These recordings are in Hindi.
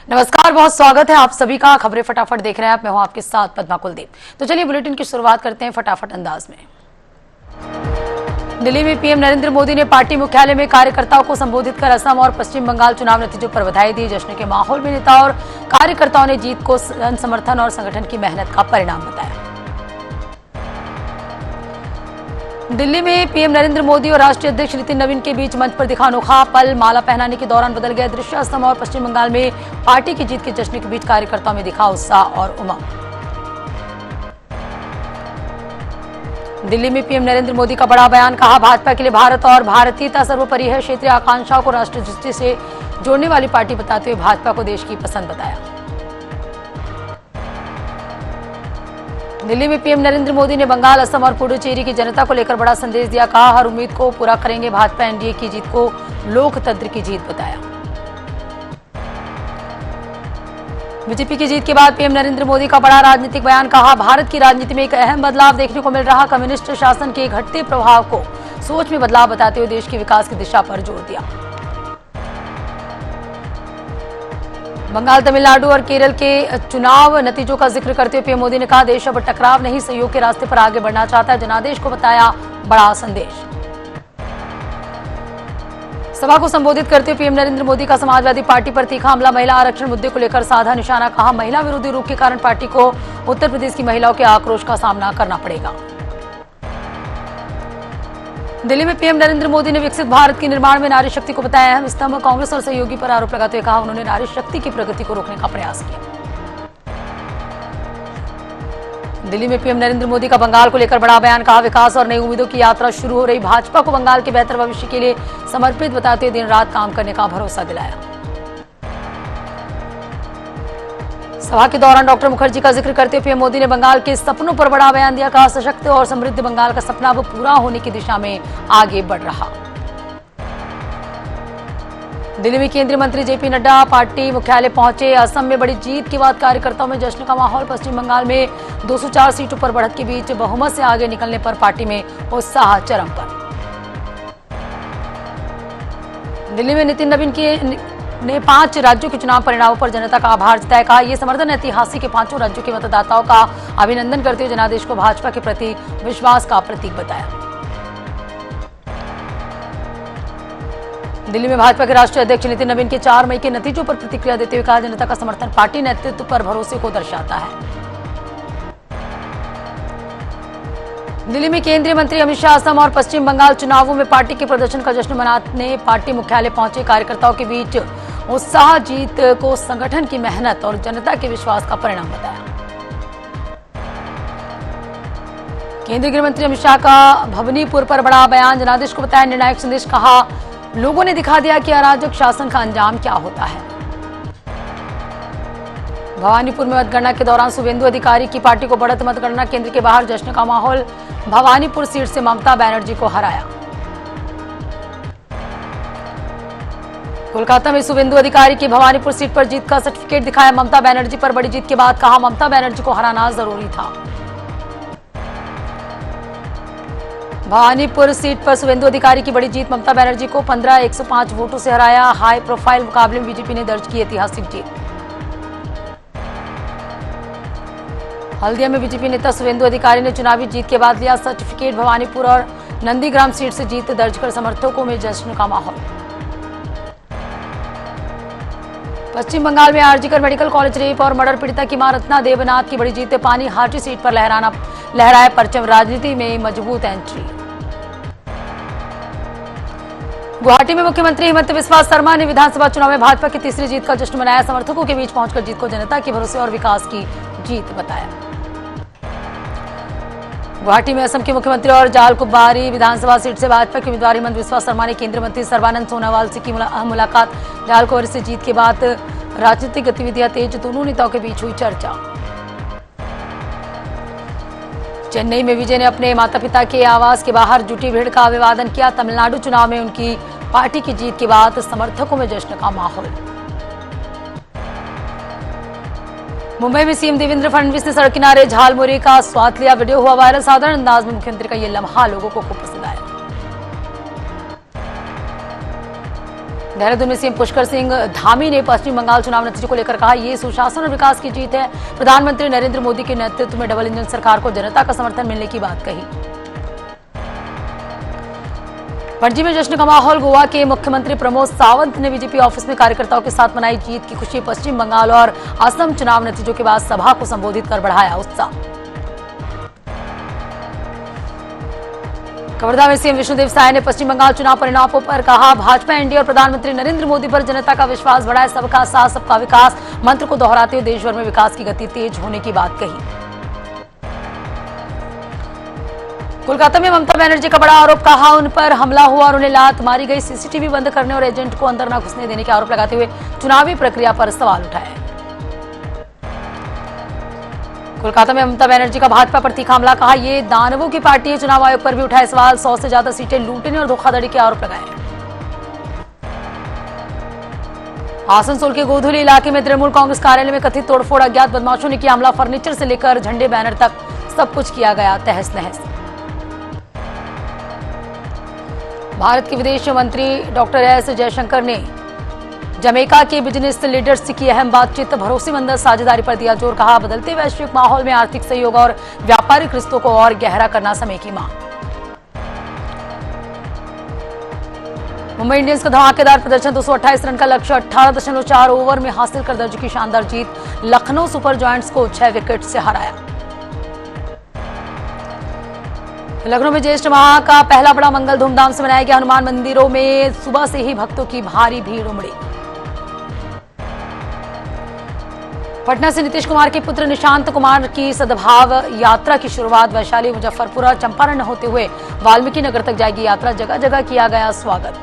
नमस्कार, बहुत स्वागत है आप सभी का। खबरें फटाफट देख रहे हैं आप, मैं हूं आपके साथ पद्मा कुलदीप। तो चलिए बुलेटिन की शुरुआत करते हैं फटाफट अंदाज में। दिल्ली में पीएम नरेंद्र मोदी ने पार्टी मुख्यालय में कार्यकर्ताओं को संबोधित कर असम और पश्चिम बंगाल चुनाव नतीजों पर बधाई दी। जश्न के माहौल में नेता और कार्यकर्ताओं ने जीत को जन समर्थन और संगठन की मेहनत का परिणाम बताया। दिल्ली में पीएम नरेंद्र मोदी और राष्ट्रीय अध्यक्ष नितिन नवीन के बीच मंच पर दिखा अनोखा पल। माला पहनाने के दौरान बदल गया दृश्य। असम और पश्चिम बंगाल में पार्टी की जीत के जश्न के बीच कार्यकर्ताओं में दिखा उत्साह और उमंग। दिल्ली में पीएम नरेंद्र मोदी का बड़ा बयान, कहा भाजपा के लिए भारत और भारतीयता सर्वोपरि है। क्षेत्रीय आकांक्षाओं को राष्ट्रीय दृष्टि से जोड़ने वाली पार्टी बताते हुए भाजपा को देश की पसंद बताया। दिल्ली में पीएम नरेंद्र मोदी ने बंगाल, असम और पुडुचेरी की जनता को लेकर बड़ा संदेश दिया। कहा हर उम्मीद को पूरा करेंगे भाजपा। एनडीए की जीत को लोकतंत्र की जीत बताया। बीजेपी की जीत के बाद पीएम नरेंद्र मोदी का बड़ा राजनीतिक बयान, कहा भारत की राजनीति में एक अहम बदलाव देखने को मिल रहा। कम्युनिस्ट शासन के घटते प्रभाव को सोच में बदलाव बताते हुए देश के विकास की दिशा पर जोर दिया। बंगाल, तमिलनाडु और केरल के चुनाव नतीजों का जिक्र करते हुए पीएम मोदी ने कहा देश अब टकराव नहीं सहयोग के रास्ते पर आगे बढ़ना चाहता है। जनादेश को बताया बड़ा संदेश। सभा को संबोधित करते हुए पीएम नरेंद्र मोदी का समाजवादी पार्टी पर तीखा हमला। महिला आरक्षण मुद्दे को लेकर साधा निशाना। कहा महिला विरोधी रुख के कारण पार्टी को उत्तर प्रदेश की महिलाओं के आक्रोश का सामना करना पड़ेगा। दिल्ली में पीएम नरेंद्र मोदी ने विकसित भारत के निर्माण में नारी शक्ति को बताया अहम स्तंभ। कांग्रेस और सहयोगी पर आरोप लगाते हुए कहा उन्होंने नारी शक्ति की प्रगति को रोकने का प्रयास किया। दिल्ली में पीएम नरेंद्र मोदी का बंगाल को लेकर बड़ा बयान, कहा विकास और नई उम्मीदों की यात्रा शुरू हो रही। भाजपा को बंगाल के बेहतर भविष्य के लिए समर्पित बताते हुए दिन रात काम करने का भरोसा दिलाया। सभा के दौरान डॉक्टर मुखर्जी का जिक्र करते हुए पीएम मोदी ने बंगाल के सपनों पर बड़ा बयान दिया। कहा सशक्त और समृद्ध बंगाल का सपना अब पूरा होने की दिशा में आगे बढ़ रहा। दिल्ली में केंद्रीय मंत्री जेपी नड्डा पार्टी मुख्यालय पहुंचे। असम में बड़ी जीत के बाद कार्यकर्ताओं में जश्न का माहौल। पश्चिम बंगाल में 204 सीटों पर बढ़त के बीच बहुमत से आगे निकलने पर पार्टी में उत्साह चरम पर। दिल्ली में नितिन नवीन ने 5 राज्यों के चुनाव परिणामों पर जनता का आभार जताया। कहा यह समर्थन ऐतिहासिक के 5 राज्यों के मतदाताओं का अभिनंदन करते हुए जनादेश को भाजपा के प्रति विश्वास का प्रतीक बताया। दिल्ली में भाजपा के राष्ट्रीय अध्यक्ष नितिन नवीन के 4 मई के नतीजों पर प्रतिक्रिया देते हुए कहा जनता का समर्थन पार्टी नेतृत्व पर भरोसे को दर्शाता है। दिल्ली में केंद्रीय मंत्री अमित शाह असम और पश्चिम बंगाल चुनावों में पार्टी के प्रदर्शन का जश्न मनाने पार्टी मुख्यालय पहुंचे। कार्यकर्ताओं के बीच उत्साह जीत को संगठन की मेहनत और जनता के विश्वास का परिणाम बताया। केंद्रीय गृह मंत्री अमित शाह का भवानीपुर पर बड़ा बयान, जनादेश को बताया निर्णायक संदेश। कहा लोगों ने दिखा दिया कि अराजक शासन का अंजाम क्या होता है। भवानीपुर में मतगणना के दौरान शुभेंदु अधिकारी की पार्टी को बढ़त। मतगणना केंद्र के बाहर जश्न का माहौल। भवानीपुर सीट से ममता बनर्जी को हराया। कोलकाता में शुभेंदु अधिकारी की भवानीपुर सीट पर जीत का सर्टिफिकेट दिखाया ममता बनर्जी पर बड़ी जीत के बाद। कहा ममता बनर्जी को हराना जरूरी था। भवानीपुर सीट पर शुभेंदु अधिकारी की बड़ी जीत। ममता बनर्जी को 15,105 वोटों से हराया। हाई प्रोफाइल मुकाबले में बीजेपी ने दर्ज की ऐतिहासिक जीत। हल्दिया में बीजेपी नेता शुभेंदु अधिकारी ने चुनावी जीत के बाद लिया सर्टिफिकेट। भवानीपुर और नंदीग्राम सीट से जीत दर्ज कर समर्थकों में जश्न का माहौल। पश्चिम बंगाल में आरजीकर मेडिकल कॉलेज रेप और मर्डर पीड़िता की मां रत्ना देवनाथ की बड़ी जीत। पानी हाटी सीट पर लहराया परचम। राजनीति में मजबूत एंट्री। गुवाहाटी में मुख्यमंत्री हिमंत बिस्वा शर्मा ने विधानसभा चुनाव में भाजपा की तीसरी जीत का जश्न मनाया। समर्थकों के बीच पहुंचकर जीत को जनता के भरोसे और विकास की जीत बताया। गुवाहाटी में असम के मुख्यमंत्री और जालकुबारी विधानसभा सीट से भाजपा के उम्मीदवार हिमंत बिस्वा शर्मा ने केंद्रीय मंत्री सर्बानंद सोनोवाल से की मुलाकात। जालकुबारी से जीत के बाद राजनीतिक गतिविधियां तेज। दोनों नेताओं के बीच हुई चर्चा। चेन्नई में विजय ने अपने माता पिता के आवास के बाहर जुटी भीड़ का अभिवादन किया। तमिलनाडु चुनाव में उनकी पार्टी की जीत के बाद समर्थकों में जश्न का माहौल। मुंबई में सीएम देवेंद्र फडणवीस ने सड़क किनारे झालमुरी का स्वाद लिया। वीडियो हुआ वायरल। साधारण अंदाज में मुख्यमंत्री का यह लम्हा लोगों को खूब पसंद आया। देहरादून में सीएम पुष्कर सिंह धामी ने पश्चिम बंगाल चुनाव नतीजों को लेकर कहा, ये सुशासन और विकास की जीत है। प्रधानमंत्री नरेंद्र मोदी के नेतृत्व में डबल इंजन सरकार को जनता का समर्थन मिलने की बात कही। पणजी में जश्न का माहौल। गोवा के मुख्यमंत्री प्रमोद सावंत ने बीजेपी ऑफिस में कार्यकर्ताओं के साथ मनाई जीत की खुशी। पश्चिम बंगाल और असम चुनाव नतीजों के बाद सभा को संबोधित कर बढ़ाया उत्साह। कवर्धा में सीएम विष्णुदेव साय ने पश्चिम बंगाल चुनाव परिणामों पर कहा, भाजपा एनडीए और प्रधानमंत्री नरेंद्र मोदी पर जनता का विश्वास बढ़ाए। सबका साथ सबका विकास मंत्र को दोहराते हुए देश भर में विकास की गति तेज होने की बात कही। कोलकाता में ममता बनर्जी का बड़ा आरोप, कहा उन पर हमला हुआ और उन्हें लात मारी गई। सीसीटीवी बंद करने और एजेंट को अंदर न घुसने देने के आरोप लगाते हुए चुनावी प्रक्रिया पर सवाल उठाए। कोलकाता में ममता बनर्जी का भाजपा पर तीखा हमला, कहा ये दानवों की पार्टी है। चुनाव आयोग पर भी उठाए सवाल, 100 से ज्यादा सीटें लूटने और धोखाधड़ी के आरोप लगाए। आसनसोल के गोधुली इलाके में तृणमूल कांग्रेस कार्यालय में कथित तोड़फोड़, अज्ञात बदमाशों ने किया हमला। फर्नीचर से लेकर झंडे बैनर तक सब कुछ किया गया तहस नहस। भारत के विदेश मंत्री डॉक्टर एस जयशंकर ने जमैका के बिजनेस लीडर्स से की अहम बातचीत। भरोसेमंद साझेदारी पर दिया जोर, कहा बदलते वैश्विक माहौल में आर्थिक सहयोग और व्यापारिक रिश्तों को और गहरा करना समय की मांग। मुंबई इंडियंस का धमाकेदार प्रदर्शन, 228 रन का लक्ष्य 18.4 ओवर में हासिल कर दर्ज की शानदार जीत। लखनऊ सुपर जायंट्स को 6 विकेट से हराया। लखनऊ में ज्येष्ठ माह का पहला बड़ा मंगल धूमधाम से मनाया गया। हनुमान मंदिरों में सुबह से ही भक्तों की भारी भीड़ उमड़ी। पटना से नीतीश कुमार के पुत्र निशांत कुमार की सद्भाव यात्रा की शुरुआत वैशाली, मुजफ्फरपुर और चंपारण होते हुए वाल्मीकि नगर तक जाएगी यात्रा। जगह जगह किया गया स्वागत।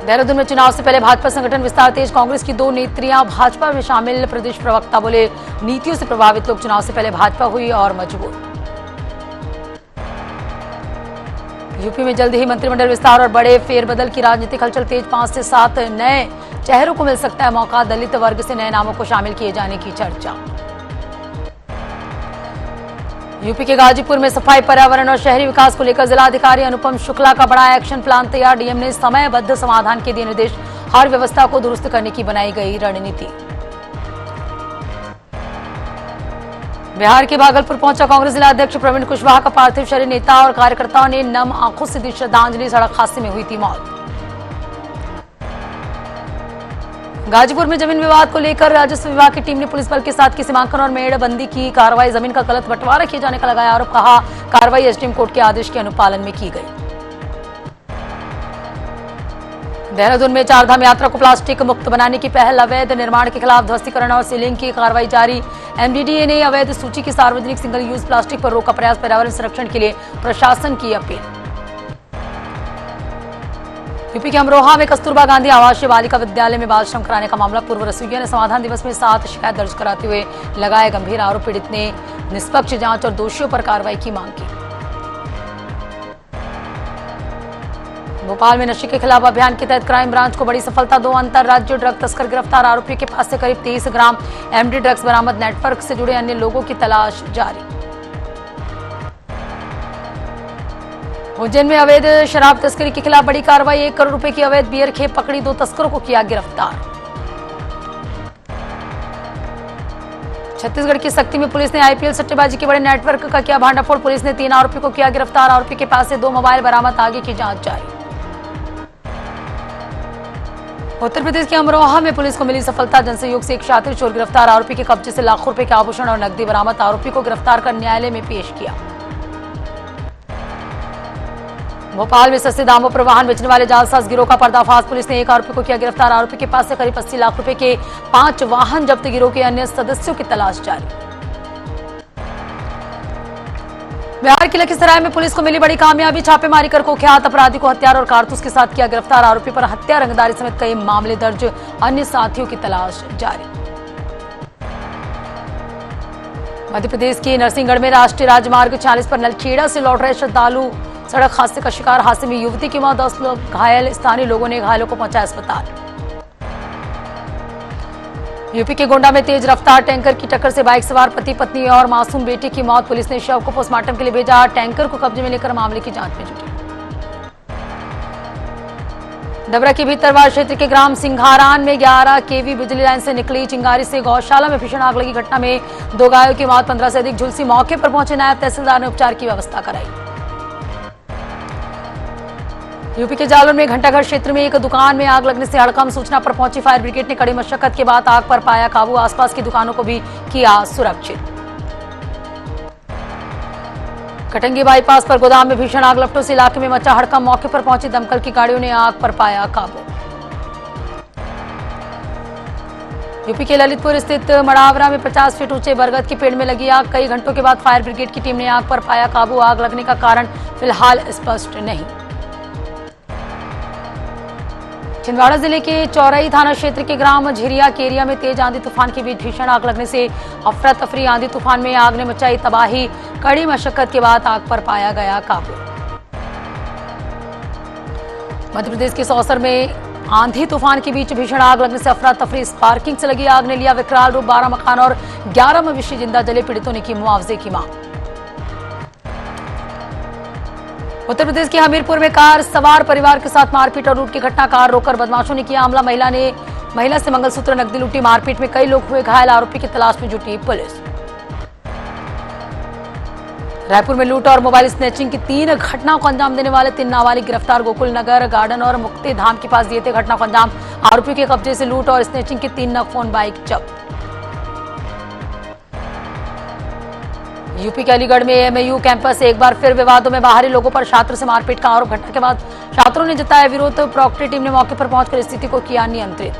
देहरादून में चुनाव से पहले भाजपा संगठन विस्तार तेज। कांग्रेस की 2 नेत्रियां भाजपा में शामिल। प्रदेश प्रवक्ता बोले, नीतियों से प्रभावित लोग चुनाव से पहले भाजपा हुई और मजबूत। यूपी में जल्द ही मंत्रिमंडल विस्तार और बड़े फेरबदल की राजनीतिक हलचल तेज। 5 से 7 नए चेहरों को मिल सकता है मौका। दलित वर्ग से नए नामों को शामिल किए जाने की चर्चा। यूपी के गाजीपुर में सफाई, पर्यावरण और शहरी विकास को लेकर जिलाधिकारी अनुपम शुक्ला का बड़ा एक्शन प्लान तैयार। डीएम ने समयबद्ध समाधान के दिए निर्देश। हर व्यवस्था को दुरुस्त करने की बनाई गई रणनीति। बिहार के भागलपुर पहुंचा कांग्रेस जिला अध्यक्ष प्रवीण कुशवाहा का पार्थिव शरीर। नेता और कार्यकर्ताओं ने नम आंखों से दी श्रद्धांजलि। सड़क हादसे में हुई थी मौत। गाजीपुर में जमीन विवाद को लेकर राजस्व विभाग की टीम ने पुलिस बल के साथ की सीमांकन और मेड़बंदी की कार्रवाई। जमीन का गलत बंटवारा किए जाने का लगाया आरोप, कहा कार्रवाई एसडीएम कोर्ट के आदेश के अनुपालन में की गई। देहरादून में चारधाम यात्रा को प्लास्टिक मुक्त बनाने की पहल। अवैध निर्माण के खिलाफ ध्वस्तीकरण और सीलिंग की कार्रवाई जारी। एमडीडीए ने अवैध सूची की सार्वजनिक सिंगल यूज प्लास्टिक पर रोक का प्रयास। पर्यावरण संरक्षण के लिए प्रशासन की अपील। यूपी के अमरोहा में कस्तूरबा गांधी आवासीय बालिका विद्यालय में बाल श्रम कराने का मामला। पूर्व रसोइया ने समाधान दिवस में 7 शिकायत दर्ज कराते हुए लगाए गंभीर आरोप। पीड़ित ने निष्पक्ष जांच और दोषियों पर कार्रवाई की मांग की। भोपाल में नशे के खिलाफ अभियान के तहत क्राइम ब्रांच को बड़ी सफलता। 2 अंतरराज्यीय ड्रग तस्कर गिरफ्तार। आरोपी के पास से करीब 23 ग्राम एमडी ड्रग्स बरामद। नेटवर्क से जुड़े अन्य लोगों की तलाश जारी। उज्जैन में अवैध शराब तस्करी के खिलाफ बड़ी कार्रवाई। 1 करोड़ रुपए की अवैध बियर खेप पकड़ी। 2 तस्करों को किया गिरफ्तार। छत्तीसगढ़ की सक्ती में पुलिस ने आईपीएल सट्टेबाजी के बड़े नेटवर्क का किया भांडाफोड़। पुलिस ने 3 आरोपी को किया गिरफ्तार। आरोपी के पास से 2 मोबाइल बरामद। आगे की जांच जारी। उत्तर प्रदेश के अमरोहा में पुलिस को मिली सफलता। जनसहयोग से एक शातिर चोर गिरफ्तार। आरोपी के कब्जे से लाखों रुपए के आभूषण और नकदी बरामद। आरोपी को गिरफ्तार कर न्यायालय में पेश किया। भोपाल में सस्ते दामों पर वाहन बेचने वाले जालसाज गिरोह का पर्दाफाश। पुलिस ने 1 आरोपी को किया गिरफ्तार। आरोपी के पास से करीब 80 लाख रुपए के 5 वाहन जब्त। गिरोह के अन्य सदस्यों की तलाश जारी। बिहार के लखीसराय में पुलिस को मिली बड़ी कामयाबी। छापेमारी कर कुख्यात अपराधी को हथियार और कारतूस के साथ किया गिरफ्तार। आरोपी पर हत्या, रंगदारी समेत कई मामले दर्ज। अन्य साथियों की तलाश जारी। मध्य प्रदेश के नरसिंहगढ़ में राष्ट्रीय राजमार्ग 40 पर नलखेड़ा से लौट रहे श्रद्धालु सड़क हादसे का शिकार। हादसे में युवती की मौत, 10 लोग घायल। स्थानीय लोगों ने घायलों को पहुंचाया अस्पताल। यूपी के गोंडा में तेज रफ्तार टैंकर की टक्कर से बाइक सवार पति पत्नी और मासूम बेटे की मौत। पुलिस ने शव को पोस्टमार्टम के लिए भेजा। टैंकर को कब्जे में लेकर मामले की जांच में जुटी। डबरा के भीतरवार क्षेत्र के ग्राम सिंघारान में 11 केवी बिजली लाइन से निकली चिंगारी से गौशाला में भीषण आग लगी। घटना में 2 गायों की मौत, 15 से अधिक झुलसी। मौके पर पहुंचे नायब तहसीलदार ने उपचार की व्यवस्था कराई। यूपी के जालौर में घंटाघर क्षेत्र में एक दुकान में आग लगने से हड़कंप। सूचना पर पहुंची फायर ब्रिगेड ने कड़ी मशक्कत के बाद आग पर पाया काबू। आसपास की दुकानों को भी किया सुरक्षित। कटंगी बाईपास पर गोदाम में भीषण आग लपटों से इलाके में मचा हड़कंप। मौके पर पहुंची दमकल की गाड़ियों ने आग पर पाया काबू। यूपी के ललितपुर स्थित मड़ावरा में 50 फीट ऊंचे बरगद के पेड़ में लगी आग। कई घंटों के बाद फायर ब्रिगेड की टीम ने आग पर पाया काबू। आग लगने का कारण फिलहाल स्पष्ट नहीं। छिंदवाड़ा जिले के चौरई थाना क्षेत्र के ग्राम झिरिया केरिया में तेज आंधी तूफान के बीच भीषण आग लगने से अफरा तफरी। आंधी तूफान में आग ने मचाई तबाही। कड़ी मशक्कत के बाद आग पर पाया गया काबू। मध्य प्रदेश के सौसर में आंधी तूफान के बीच भीषण आग लगने से अफरा तफरी। स्पार्किंग से लगी आग ने लिया विकराल रूप। 12 मकान और 11 मवेशी जिंदा जले। पीड़ितों ने की मुआवजे की मांग। उत्तर प्रदेश के हमीरपुर में कार सवार परिवार के साथ मारपीट और लूट की घटना। कार रोककर बदमाशों ने किया हमला। महिला से मंगलसूत्र नकदी लूटी। मारपीट में कई लोग हुए घायल। आरोपी की तलाश में जुटी पुलिस। रायपुर में लूट और मोबाइल स्नैचिंग की 3 घटनाओं को अंजाम देने वाले 3 नाबालिग गिरफ्तार। गोकुल नगर गार्डन और मुक्ति धाम के पास दिए थे घटना को अंजाम। आरोपी के कब्जे से लूट और स्नैचिंग के 3 नग फोन बाइक जब्त। यूपी के अलीगढ़ में एएमयू कैंपस एक बार फिर विवादों में। बाहरी लोगों पर छात्र से मारपीट का आरोप। घटना के बाद छात्रों ने जताया विरोध। प्रॉक्टी टीम ने मौके पर पहुंचकर स्थिति को किया नियंत्रित।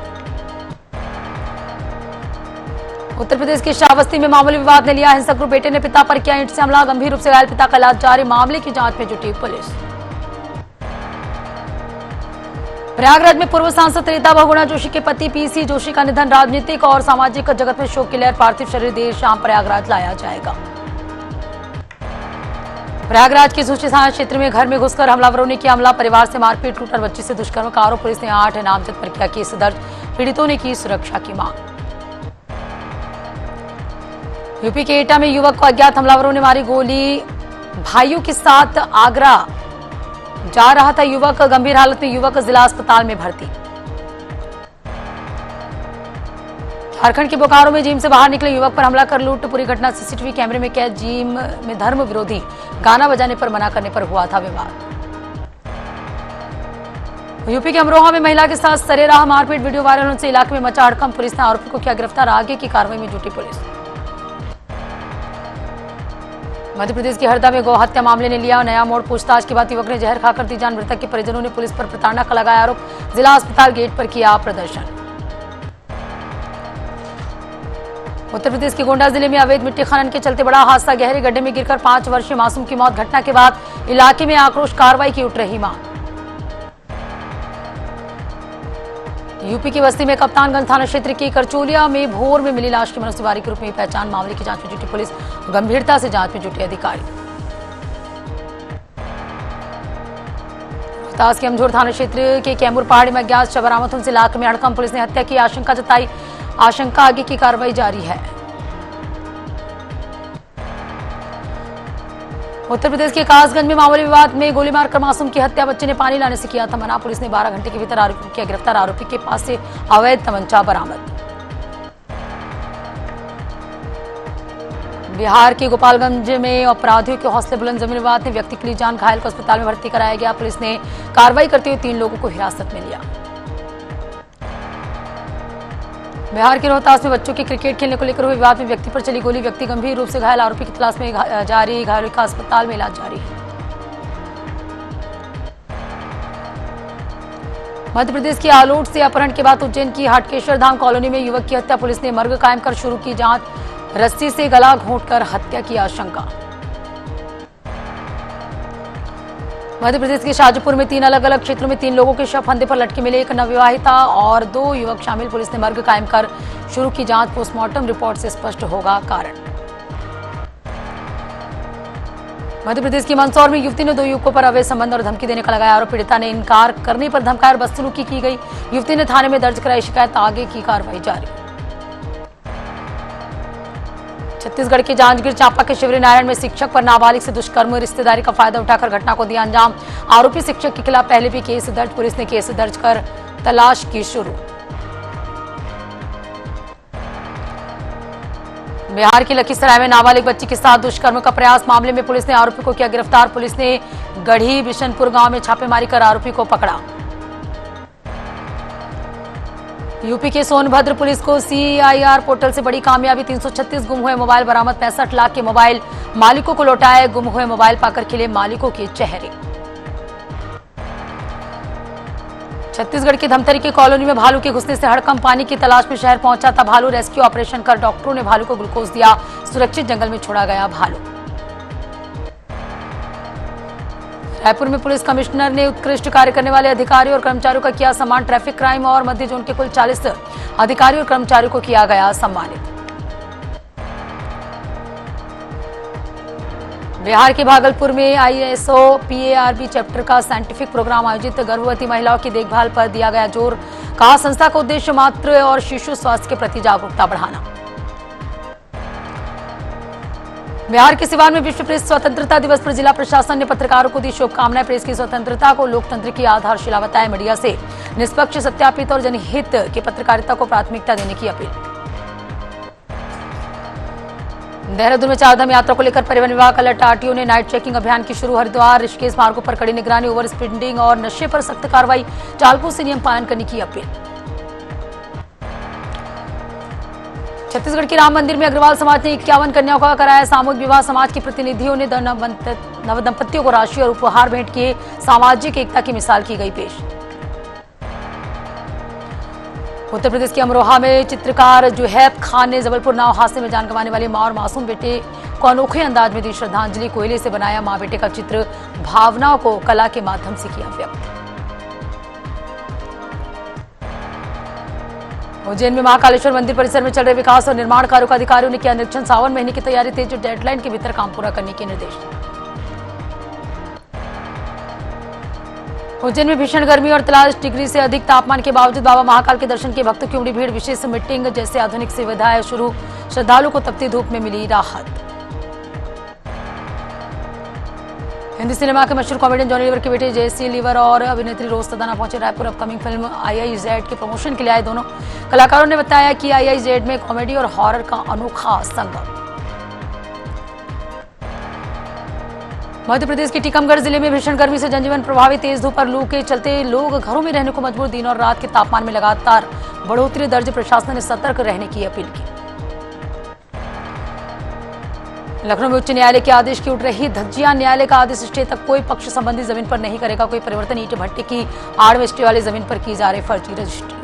उत्तर प्रदेश के श्रावस्ती में मामूली विवाद ने लिया हिंसक रूप। बेटे ने पिता पर किया ईंट से हमला। गंभीर रूप से घायल पिता का इलाज जारी। मामले की जांच में जुटी पुलिस। प्रयागराज में पूर्व सांसद रीता बहुगुणा जोशी के पति पीसी जोशी का निधन। राजनीतिक और सामाजिक जगत में शोक की लहर। पार्थिव शरीर देर शाम प्रयागराज लाया जाएगा। प्रयागराज के सूची थाना क्षेत्र में घर में घुसकर हमलावरों ने किया हमला। परिवार से मारपीट, लूट और बच्ची से दुष्कर्म का आरोप। पुलिस ने 8 नामजद पर किया केस दर्ज। पीड़ितों ने की सुरक्षा की मांग। यूपी के एटा में युवक को अज्ञात हमलावरों ने मारी गोली। भाइयों के साथ आगरा जा रहा था युवक। गंभीर हालत में युवक जिला अस्पताल में भर्ती। झारखंड के बोकारो में जिम से बाहर निकले युवक पर हमला कर लूट। पूरी घटना सीसीटीवी कैमरे में कैद। जिम में धर्म विरोधी गाना बजाने पर मना करने पर हुआ था विवाद। यूपी के अमरोहा में महिला के साथ सरेराह मारपीट। वीडियो वायरल होने से इलाके में मचा हड़कंप। पुलिस ने आरोपी को किया गिरफ्तार। आगे की कार्रवाई में जुटी पुलिस। मध्य प्रदेश की हरदा में गौ हत्या मामले ने लिया नया मोड़। पूछताछ के बाद युवक ने जहर खाकर दी जान। मृतक के परिजनों ने पुलिस पर प्रताड़ना का लगाया आरोप। जिला अस्पताल गेट पर किया प्रदर्शन। उत्तर प्रदेश के गोंडा जिले में अवैध मिट्टी खनन के चलते बड़ा हादसा। गहरे गड्ढे में गिरकर 5 वर्षीय मासूम की मौत। घटना के बाद इलाके में आक्रोश, कार्रवाई की उठ रही मांग। यूपी की बस्ती में कप्तानगंज थाना क्षेत्र के करचोलिया में भोर में मिली लाश की मनुष्यवारी के रूप में पहचान। मामले की जांच में जुटी पुलिस। गंभीरता से जांच में जुटे अधिकारी। रोहतास के अमझोर थाना क्षेत्र के कैमूर पहाड़ी में अज्ञात शव बरामद होने से इलाके में हड़कंप। पुलिस ने हत्या की आशंका जताई। आशंका आगे की कार्रवाई जारी है। उत्तर प्रदेश के कासगंज में मामूली विवाद में गोली मारकर मासूम की हत्या। बच्चे ने पानी लाने से किया था मना। पुलिस ने 12 घंटे के भीतर आरोपी को किया गिरफ्तार। आरोपी के पास से अवैध तमंचा बरामद। बिहार के गोपालगंज में अपराधियों के हौसले बुलंद। जमीन विवाद ने व्यक्ति के लिए जान। घायल को अस्पताल में भर्ती कराया गया। पुलिस ने कार्रवाई करते हुए 3 लोगों को हिरासत में लिया। बिहार के रोहतास में बच्चों के क्रिकेट खेलने को लेकर हुए विवाद में व्यक्ति पर चली गोली। व्यक्ति गंभीर रूप से घायल। आरोपी की तलाश में जारी। घायलों का अस्पताल में इलाज जारी है। मध्य प्रदेश के आलोट से अपहरण के बाद उज्जैन की हाटकेश्वर धाम कॉलोनी में युवक की हत्या। पुलिस ने मर्ग कायम कर शुरू की जांच। रस्सी से गला घोंटकर हत्या की आशंका। मध्य प्रदेश के शाहजपुर में 3 अलग अलग क्षेत्रों में 3 लोगों के शव फंदे पर लटके मिले। एक नवविवाहिता और 2 युवक शामिल। पुलिस ने मर्ग कायम कर शुरू की जांच। पोस्टमार्टम रिपोर्ट से स्पष्ट होगा कारण। मध्य प्रदेश की मंदसौर में युवती ने 2 युवकों पर अवैध संबंध और धमकी देने का लगाया आरोप। पीड़िता ने इनकार करने पर धमकाया और बदसलूकी की गई। युवती ने थाने में दर्ज कराई शिकायत। आगे की कार्रवाई जारी। छत्तीसगढ़ के जांजगीर चांपा के शिवरी नारायण में शिक्षक पर नाबालिग से दुष्कर्म रिश्तेदारी का फायदा उठाकर घटना को दिया अंजाम। आरोपी शिक्षक के खिलाफ पहले भी केस दर्ज, पुलिस ने केस दर्ज कर तलाश की शुरू। बिहार के लखीसराय में नाबालिग बच्ची के साथ दुष्कर्म का प्रयास मामले में पुलिस ने आरोपी को किया गिरफ्तार। पुलिस ने गढ़ी बिशनपुर गांव में छापेमारी कर आरोपी को पकड़ा। यूपी के सोनभद्र पुलिस को CIR पोर्टल से बड़ी कामयाबी, 336 गुम हुए मोबाइल बरामद, 65 लाख के मोबाइल मालिकों को लौटाए। गुम हुए मोबाइल पाकर खिले मालिकों के चेहरे। छत्तीसगढ़ के धमतरी की कॉलोनी में भालू के घुसने से हड़कंप, पानी की तलाश में शहर पहुंचा था भालू। रेस्क्यू ऑपरेशन कर डॉक्टरों ने भालू को ग्लूकोज दिया, सुरक्षित जंगल में छोड़ा गया भालू। रायपुर में पुलिस कमिश्नर ने उत्कृष्ट कार्य करने वाले अधिकारियों और कर्मचारियों का किया सम्मान। ट्रैफिक क्राइम और मध्य जोन के कुल 40 अधिकारियों और कर्मचारियों को किया गया सम्मानित। बिहार के भागलपुर में ISO PARB चैप्टर का साइंटिफिक प्रोग्राम आयोजित, गर्भवती महिलाओं की देखभाल पर दिया गया जोर। कहा संस्था का उद्देश्य मातृ और शिशु स्वास्थ्य के प्रति जागरूकता बढ़ाना। बिहार के सिवान में विश्व प्रेस स्वतंत्रता दिवस पर जिला प्रशासन ने पत्रकारों को दी शुभकामनाएं। प्रेस की स्वतंत्रता को लोकतंत्र की आधारशिला बताया। मीडिया से निष्पक्ष, सत्यापित और जनहित की पत्रकारिता को प्राथमिकता देने की अपील। देहरादून में चारधाम यात्रा को लेकर परिवहन विभाग अलर्ट, RTO ने नाइट चेकिंग अभियान की शुरू। हरिद्वार ऋषिकेश मार्गों पर कड़ी निगरानी, ओवर स्पीडिंग और नशे पर सख्त कार्रवाई, चालकों से नियम पालन करने की अपील। छत्तीसगढ़ के राम मंदिर में अग्रवाल समाज ने 51 कन्याओं का कराया सामूहिक विवाह। समाज के प्रतिनिधियों ने नवदंपतियों को राशि और उपहार भेंट किए। सामाजिक एकता की मिसाल की गई पेश। उत्तर प्रदेश के अमरोहा में चित्रकार जुहैब खान ने जबलपुर नाव हादसे में जान गंवाने वाली मां और मासूम बेटे को अनोखे अंदाज में दी श्रद्धांजलि। कोयले से बनाया मां बेटे का चित्र भावनाओं को कला के माध्यम से किया व्यक्त। उज्जैन में महाकालेश्वर मंदिर परिसर में चल रहे विकास और निर्माण कार्यों का अधिकारियों ने किया निरीक्षण। सावन महीने की तैयारी तेज, डेडलाइन के भीतर काम पूरा करने के निर्देश। उज्जैन में भीषण गर्मी और 43 डिग्री से अधिक तापमान के बावजूद बाबा महाकाल के दर्शन के भक्तों की उमड़ी भीड़। विशेष मीटिंग जैसे आधुनिक सुविधाएं शुरू, श्रद्धालुओं को तपती धूप में मिली राहत। हिंदी सिनेमा के मशहूर कॉमेडियन जॉनी लीवर के बेटे JC लीवर और अभिनेत्री रोज सदाना पहुंचे रायपुर। अपकमिंग फिल्म IIZ के प्रमोशन के लिए आए दोनों कलाकारों ने बताया कि IIZ में कॉमेडी और हॉरर का अनोखा संगम। मध्य प्रदेश के टीकमगढ़ जिले में भीषण गर्मी से जनजीवन प्रभावित, तेज धूप और लू के चलते लोग घरों में रहने को मजबूर। दिन और रात के तापमान में लगातार बढ़ोतरी दर्ज, प्रशासन ने सतर्क रहने की अपील की। लखनऊ में उच्च न्यायालय के आदेश की उठ रही धज्जियां। न्यायालय का आदेश स्टे तक कोई पक्ष संबंधी जमीन पर नहीं करेगा कोई परिवर्तन। ईंट भट्टे की आड़ में स्टे वाली जमीन पर की जा रही फर्जी रजिस्ट्री।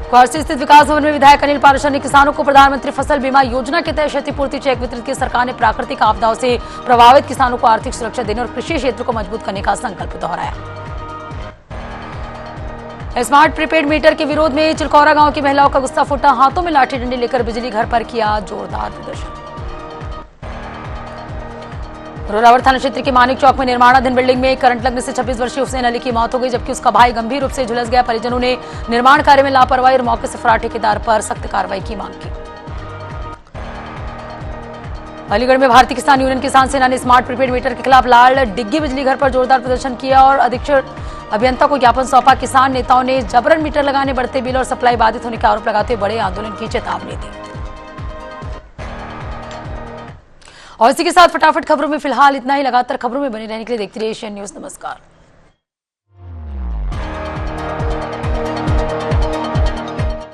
क्वार्सी स्थित विकास भवन में विधायक अनिल पाराशर ने किसानों को प्रधानमंत्री फसल बीमा योजना के तहत क्षतिपूर्ति चेक वितरित किए। सरकार ने प्राकृतिक आपदाओं से प्रभावित किसानों को आर्थिक सुरक्षा देने और कृषि क्षेत्र को मजबूत करने का संकल्प दोहराया। स्मार्ट प्रीपेड मीटर के विरोध में चिलकौरा गांव की महिलाओं का गुस्सा फूटा। हाथों में लाठी डंडे लेकर बिजली घर पर किया जोरदार प्रदर्शन। रोरावर थाना क्षेत्र के मानिक चौक में निर्माणाधीन बिल्डिंग में करंट लगने से 26 वर्षीय हुसैन अली की मौत हो गई, जबकि उसका भाई गंभीर रूप से झुलस गया। परिजनों ने निर्माण कार्य में लापरवाही और मौके से फरार ठेकेदार पर सख्त कार्रवाई की मांग की। अलीगढ़ में भारतीय किसान यूनियन किसान सेना ने स्मार्ट प्रीपेड मीटर के खिलाफ लाल डिग्गी बिजली घर पर जोरदार प्रदर्शन किया और अधीक्षक अभियंता को ज्ञापन सौंपा। किसान नेताओं ने जबरन मीटर लगाने, बढ़ते बिल और सप्लाई बाधित होने का आरोप लगाते हुए बड़े आंदोलन की चेतावनी दी। और इसी के साथ फटाफट खबरों में फिलहाल इतना ही। लगातार खबरों में बने रहने के लिए देखते रहिए एशियन न्यूज। नमस्कार।